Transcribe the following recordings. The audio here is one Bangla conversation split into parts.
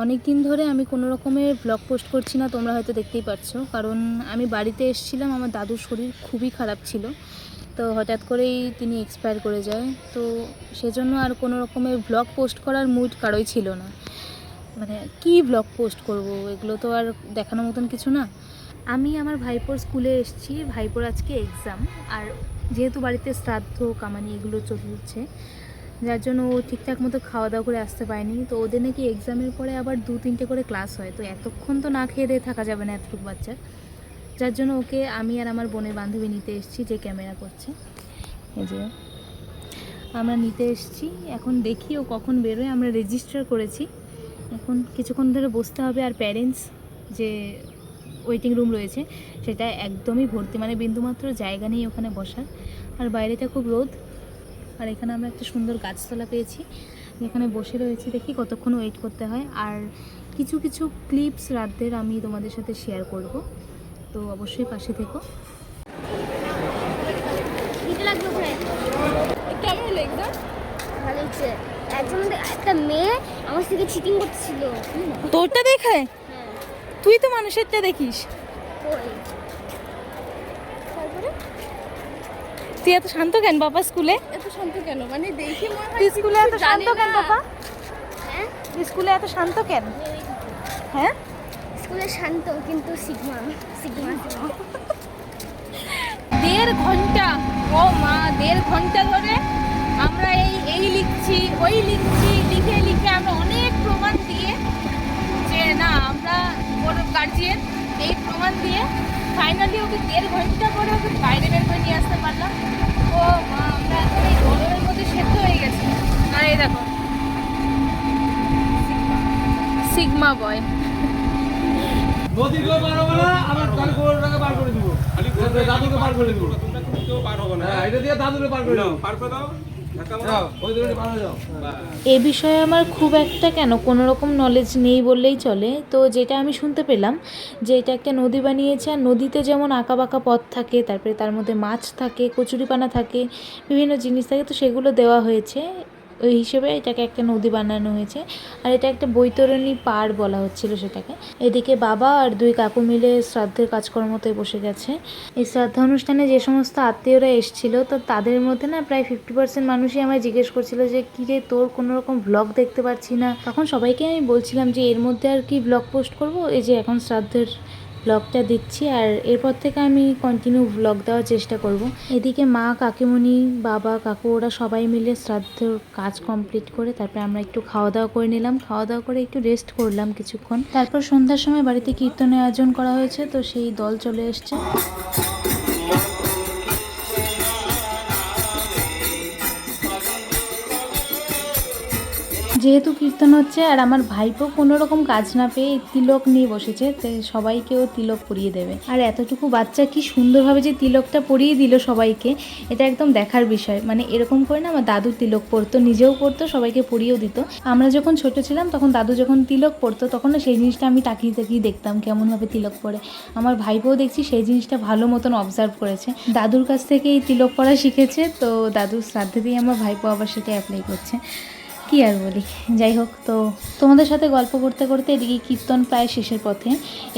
অনেক দিন ধরে আমি কোনো রকমের ব্লগ পোস্ট করছি না, তোমরা হয়তো দেখতেই পাচ্ছ। কারণ আমি বাড়িতে এসেছিলাম, আমার দাদুর শরীর খুবই খারাপ ছিল, তো হঠাৎ করেই তিনি এক্সপায়ার করে যায়। তো সেজন্য আর কোনো রকমের ব্লগ পোস্ট করার মুড কারোই ছিল না। মানে কি ব্লগ পোস্ট করব, এগুলো তো আর দেখানোর মতন কিছু না। আমি আমার ভাইপোর স্কুলে এসেছি, ভাইপোর আজকে এক্সাম, আর যেহেতু বাড়িতে শ্রাদ্ধ কামানি এগুলো চলছে, যার জন্য ও ঠিকঠাক মতো খাওয়া দাওয়া করে আসতে পারেনি। তো ওদের নাকি এক্সামের পরে আবার 2-3টে করে ক্লাস হয়, তো এতক্ষণ তো না খেয়ে দিয়ে থাকা যাবে না এতটুকু বাচ্চার। যার জন্য ওকে আমি আর আমার বোনের বান্ধবী নিতে এসেছি, যে ক্যামেরা করছে। এই যে আমরা নিতে এসেছি, এখন দেখি ও কখন বেরোয়। আমরা রেজিস্টার করেছি, এখন কিছুক্ষণ ধরে বসতে হবে। আর প্যারেন্টস যে ওয়েটিং রুম রয়েছে সেটা একদমই ভর্তি, মানে বিন্দুমাত্র জায়গা নেই ওখানে বসার। আর বাইরেটা খুব রোদ, আর এখানে আমরা একটা সুন্দর গাছতলা পেয়েছি যেখানে বসে রয়েছি। দেখি কতক্ষণ ওয়েট করতে হয়। আর কিছু কিছু ক্লিপস রাতের আমি তোমাদের সাথে শেয়ার করব, তো অবশ্যই পাশে থেকো। কেমন লাগছে? ভালো লাগছে। একটা মেয়ে আমার থেকে চিটিং করছিল। তোরটা দেখায়? তুই তো মানুষেরটা দেখিস। তুই এত শান্ত কেন বাবা স্কুলে? এত শান্ত কেন মানে দেখি মনে হয় তুই স্কুলে এত শান্ত কেন বাবা? হ্যাঁ, তুই স্কুলে এত শান্ত কেন? হ্যাঁ, স্কুলে শান্ত কিন্তু সিগমা সিগমা সিগমা। 1.5 ঘন্টা, ও মা, 1.5 ঘন্টা ধরে আমরা এই লিখছি ওই লিখছি, লিখে লিখে আমরা অনেক প্রমাণ দিয়ে যে না আমরা ওর গার্জিয়ান, এই প্রমাণ দিয়ে ফাইনালি ওকে 1.5 ঘন্টা পরে ওকে বাইরে বের করে নিয়ে আসতে পারলাম। ও মা, আমরা এখন এই গরমের মধ্যে সেদ্ধ হয়ে গেছি। আর এই দেখো সিগমা বয়। নদী কেউ পার হবে না, আবার খালি গরুটাকে পার করে দিব, খালি দাদুকে পার করে দিব। তোমরা কিন্তু কেউ পার হবে না, হ্যাঁ এটা দিয়ে দাদুকে পার করে দাও, পার করে দাও। এ বিষয়ে আমার খুব একটা কোনো রকম নলেজ নেই বললেই চলে। তো যেটা আমি শুনতে পেলাম যে এটা একটা নদী বানিয়েছে, আর নদীতে যেমন আঁকা বাঁকা পথ থাকে, তারপরে তার মধ্যে মাছ থাকে, কচুরিপানা থাকে, বিভিন্ন জিনিস থাকে, তো সেগুলো দেওয়া হয়েছে। ওই হিসেবে এটাকে একটা নদী বানানো হয়েছে। আর এটা একটা বৈতরণী পাড় বলা হচ্ছিল সেটাকে। এদিকে বাবা আর 2 কাকু মিলে শ্রাদ্ধের কাজকর্মতে বসে গেছে। এই শ্রাদ্ধ অনুষ্ঠানে যে সমস্ত আত্মীয়রা এসেছিল, তো তাদের মধ্যে না প্রায় 50% মানুষই আমায় জিজ্ঞেস করছিল যে কী রে তোর কোনো রকম ব্লগ দেখতে পাচ্ছি না। তখন সবাইকে আমি বলছিলাম যে এর মধ্যে আর কি ব্লগ পোস্ট করব, এই যে এখন শ্রাদ্ধের ব্লগটা দিচ্ছি, আর এরপর থেকে আমি কন্টিনিউ ব্লগ দেওয়ার চেষ্টা করব। এদিকে মা, কাকিমণি, বাবা, কাকু ওরা সবাই মিলে শ্রাদ্ধের কাজ কমপ্লিট করে তারপরে আমরা একটু খাওয়া দাওয়া করে নিলাম। খাওয়া দাওয়া করে একটু রেস্ট করলাম কিছুক্ষণ। তারপর সন্ধ্যার সময় বাড়িতে কীর্তনের আয়োজন করা হয়েছে, তো সেই দল চলে এসছে। যেহেতু কীর্তন হচ্ছে আর আমার ভাইপো কোনো রকম কাজ না পেয়ে তিলক নিয়ে বসেছে, তো সবাইকেও তিলক পরিয়ে দেবে। আর এতটুকু বাচ্চা কি সুন্দরভাবে যে তিলকটা পরিয়ে দিল সবাইকে, এটা একদম দেখার বিষয়। মানে এরকম করে না আমার দাদু তিলক পরতো, নিজেও পরতো, সবাইকে পরিয়েও দিত। আমরা যখন ছোট ছিলাম তখন দাদু যখন তিলক পরতো তখন না সেই জিনিসটা আমি তাকিয়ে তাকিয়ে দেখতাম কেমনভাবে তিলক পরে। আমার ভাইপোও দেখছি সেই জিনিসটা ভালো মতন অবজার্ভ করেছে, দাদুর কাছ থেকে এই তিলক পরা শিখেছে। তো দাদুর শ্রাদ্ধে দিয়ে আমার ভাইপো আবার সেটা অ্যাপ্লাই করছে, কি আর বলি। যাই হোক, তো তোমাদের সাথে গল্প করতে করতে এদিকে কীর্তন প্রায় শেষের পথে।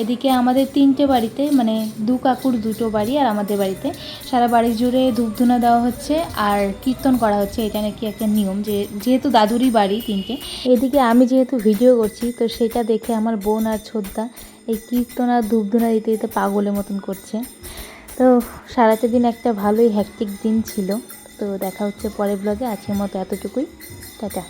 এদিকে আমাদের 3টে বাড়িতে, মানে 2 কাকুর 2টো বাড়ি আর আমাদের বাড়িতে সারা বাড়ি জুড়ে ধূপধুনা দেওয়া হচ্ছে আর কীর্তন করা হচ্ছে। এটা নাকি একটা নিয়ম, যে যেহেতু দাদুরই বাড়ি 3টে। এদিকে আমি যেহেতু ভিডিও করছি, তো সেটা দেখে আমার বোন আর ছোদ্দা এই কীর্তন আর ধূপধুনা দিতে দিতে পাগলের মতন করছে। তো সারাটা দিন একটা ভালোই হ্যাকটিক দিন ছিল। তো দেখা হচ্ছে পরের ব্লগে। আজকের মতো এতটুকুই, টাটা।